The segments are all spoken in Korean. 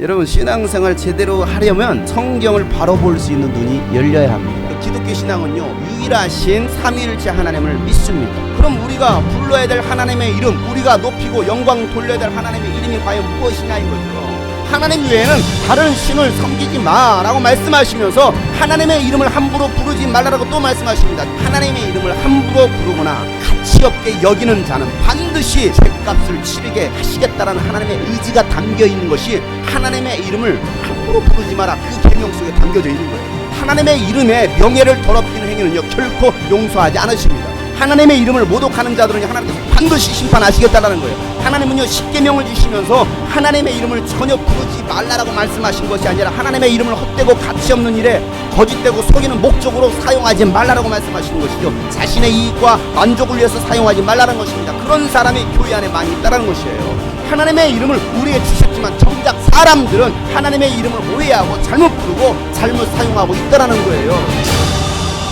여러분, 신앙생활 제대로 하려면 성경을 바로 볼 수 있는 눈이 열려야 합니다. 기독교 신앙은요, 유일하신 삼위일체 하나님을 믿습니다. 그럼 우리가 불러야 될 하나님의 이름, 우리가 높이고 영광 돌려야 될 하나님의 이름이 과연 무엇이냐 이거죠. 하나님 외에는 다른 신을 섬기지 마라고 말씀하시면서 하나님의 이름을 함부로 부르지 말라라고 또 말씀하십니다. 하나님의 이름을 함부로 부르거나 가치없게 여기는 자는 반드시 죗값을 치르게 하시겠다라는 하나님의 의지가 담겨있는 것이 하나님의 이름을 함부로 부르지 마라, 그 계명 속에 담겨져 있는 거예요. 하나님의 이름에 명예를 더럽히는 행위는요, 결코 용서하지 않으십니다. 하나님의 이름을 모독하는 자들은 하나님께서 반드시 심판하시겠다라는 거예요. 하나님은요, 십계명을 주시면서 하나님의 이름을 전혀 부르지 말라라고 말씀하신 것이 아니라 하나님의 이름을 헛되고 가치없는 일에 거짓되고 속이는 목적으로 사용하지 말라라고 말씀하시는 것이죠. 자신의 이익과 만족을 위해서 사용하지 말라는 것입니다. 그런 사람이 교회 안에 많이 있다는 것이에요. 하나님의 이름을 우리에게 주셨지만 정작 사람들은 하나님의 이름을 오해하고 잘못 부르고 잘못 사용하고 있다는 거예요.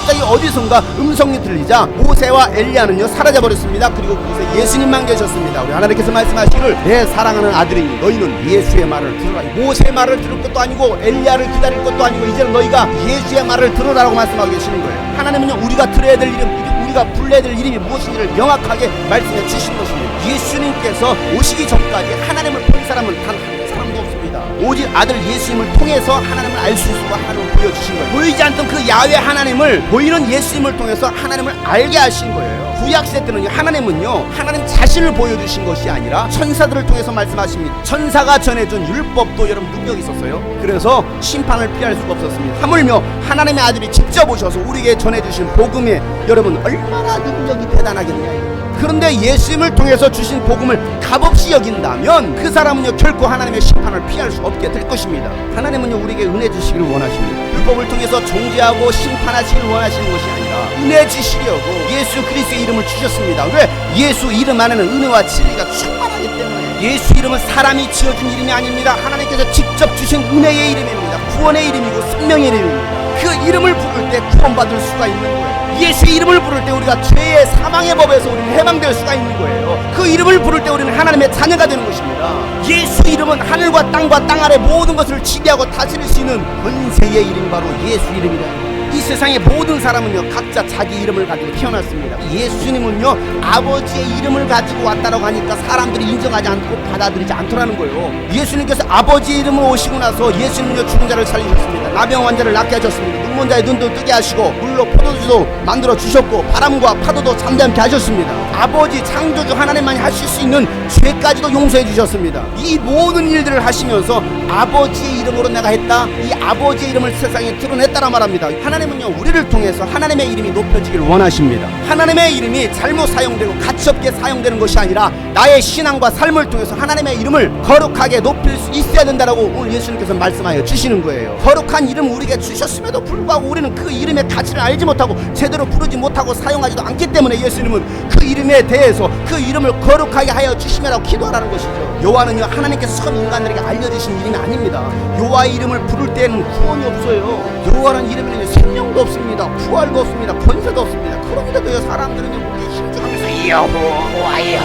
갑자기 어디선가 음성이 들리자 모세와 엘리야는요, 사라져버렸습니다. 그리고 그곳에 예수님만 계셨습니다. 우리 하나님께서 말씀하시기를 내 사랑하는 아들이니 너희는 예수의 말을 들으라. 모세의 말을 들을 것도 아니고 엘리야를 기다릴 것도 아니고 이제는 너희가 예수의 말을 들으라고 말씀하고 계시는 거예요. 하나님은요, 우리가 들어야 될 이름, 우리가 불러야 될 이름이 무엇인지를 명확하게 말씀해 주신 것입니다. 예수님께서 오시기 전까지 하나님을 본 사람은 단 한 사람도 없습니다. 오직 아들 예수님을 통해서 하나님을 알 수 있고 하나님을 보여주신 거예요. 보이지 않던 그 야훼 하나님을 보이는 예수님을 통해서 하나님을 알게 하신 거예요. 구약시대 때는요, 하나님은요, 하나님 자신을 보여주신 것이 아니라 천사들을 통해서 말씀하십니다. 천사가 전해준 율법도 여러분 능력이 있었어요. 그래서 심판을 피할 수가 없었습니다. 하물며 하나님의 아들이 직접 오셔서 우리에게 전해주신 복음에 여러분 얼마나 능력이 대단하겠냐. 그런데 예수님을 통해서 주신 복음을 값없이 여긴다면 그 사람은요, 결코 하나님의 심판을 피할 수 없게 될 것입니다. 하나님은요, 우리에게 은혜 주시기를 원하십니다. 율법을 통해서 정죄하고 심판하시기를 원하시는 것이 아니라 은혜 주시려고 예수 그리스도의 이름을 주셨습니다. 왜? 예수 이름 안에는 은혜와 진리가 충만하기 때문에. 예수 이름은 사람이 지어준 이름이 아닙니다. 하나님께서 직접 주신 은혜의 이름입니다. 구원의 이름이고 생명의 이름입니다. 그 이름을 부를 때 구원받을 수가 있는 거예요. 예수의 이름을 부를 때 우리가 죄의 사망의 법에서 우리는 해방될 수가 있는 거예요. 그 이름을 부를 때 우리는 하나님의 자녀가 되는 것입니다. 예수 이름은 하늘과 땅과 땅 아래 모든 것을 지배하고 다스릴 수 있는 권세의 이름이 바로 예수 이름이다. 이 세상의 모든 사람은요, 각자 자기 이름을 가지고 태어났습니다. 예수님은요, 아버지의 이름을 가지고 왔다라고 하니까 사람들이 인정하지 않고 받아들이지 않더라는 거예요. 예수님께서 아버지의 이름으로 오시고 나서 예수님은요, 죽은 자를 살리셨습니다. 나병 환자를 낫게 하셨습니다. 눈먼 자의 눈도 뜨게 하시고 물로 포도주도 만들어 주셨고 바람과 파도도 잠잠케 하셨습니다. 아버지 창조주 하나님만이 하실 수 있는 죄까지도 용서해 주셨습니다. 이 모든 일들을 하시면서 아버지의 이름으로 내가 했다, 이 아버지의 이름을 세상에 드러냈다라 말합니다. 하나님은요, 우리를 통해서 하나님의 이름이 높여지기를 원하십니다. 하나님의 이름이 잘못 사용되고 가치없게 사용되는 것이 아니라 나의 신앙과 삶을 통해서 하나님의 이름을 거룩하게 높일 수 있어야 된다라고 오늘 예수님께서 말씀하여 주시는 거예요. 거룩한 이름 우리에게 주셨음에도 불구하고 우리는 그 이름의 가치를 알지 못하고 제대로 부르지 못하고 사용하지도 않기 때문에 예수님은 그 이름에 대해서 그 이름을 거룩하게 하여 주시며라고 기도하라는 것이죠. 여호와는요, 하나님께서 처음 인간들에게 알려주신 이름이 아닙니다. 여호와의 이름을 부를 때는 구원이 없어요. 여호와라는 이름에는 생명도 없습니다. 부활도 없습니다. 권세도 없습니다. 그런데도요, 사람들은요, 목에 힘주면서 여호와여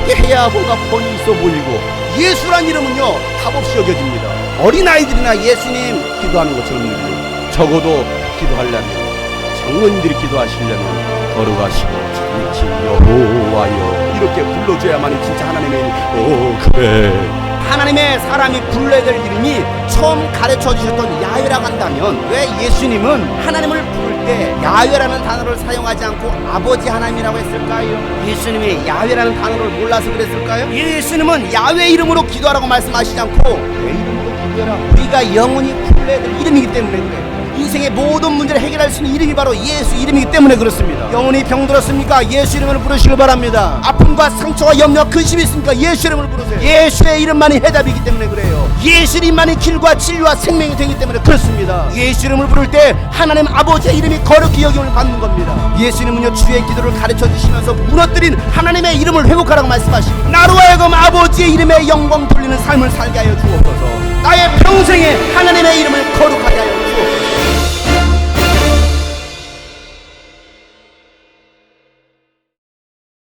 길게 해야 뭔가 본이 있어 보이고, 예수란 이름은요, 값없이 여겨집니다. 어린아이들이나 예수님 기도하는 것처럼 느끼고, 적어도 기도하려면, 장로님들이 기도하시려면 거룩하시고 참으신 여호와여 이렇게 불러줘야만이 진짜 하나님의 이름. 그래, 하나님의 사람이 불러야 될 이름이 처음 가르쳐 주셨던 야훼라고 한다면 왜 예수님은 하나님을 부를 때 야훼라는 단어를 사용하지 않고 아버지 하나님이라고 했을까요? 예수님이 야훼라는 단어를 몰라서 그랬을까요? 예수님은 야훼 이름으로 기도하라고 말씀하시지 않고 내 이름으로 기도해라. 우리가 영원히 불러야 될 이름이기 때문에 그래요. 인생의 모든 문제를 해결할 수 있는 이름이 바로 예수 이름이기 때문에 그렇습니다. 영혼이 병들었습니까? 예수 이름을 부르시길 바랍니다. 아픔과 상처와 염려와 근심이 있습니까? 예수 이름을 부르세요. 예수의 이름만이 해답이기 때문에 그래요. 예수 이름만이 길과 진리와 생명이 되기 때문에 그렇습니다. 예수 이름을 부를 때 하나님 아버지의 이름이 거룩히 여김을 받는 겁니다. 예수님은요, 주의 기도를 가르쳐 주시면서 무너뜨린 하나님의 이름을 회복하라고 말씀하시고, 나로 하여금 아버지의 이름에 영광 돌리는 삶을 살게 하여 주옵소서. 나의 평생에 하나님의 이름을 거룩하게 하여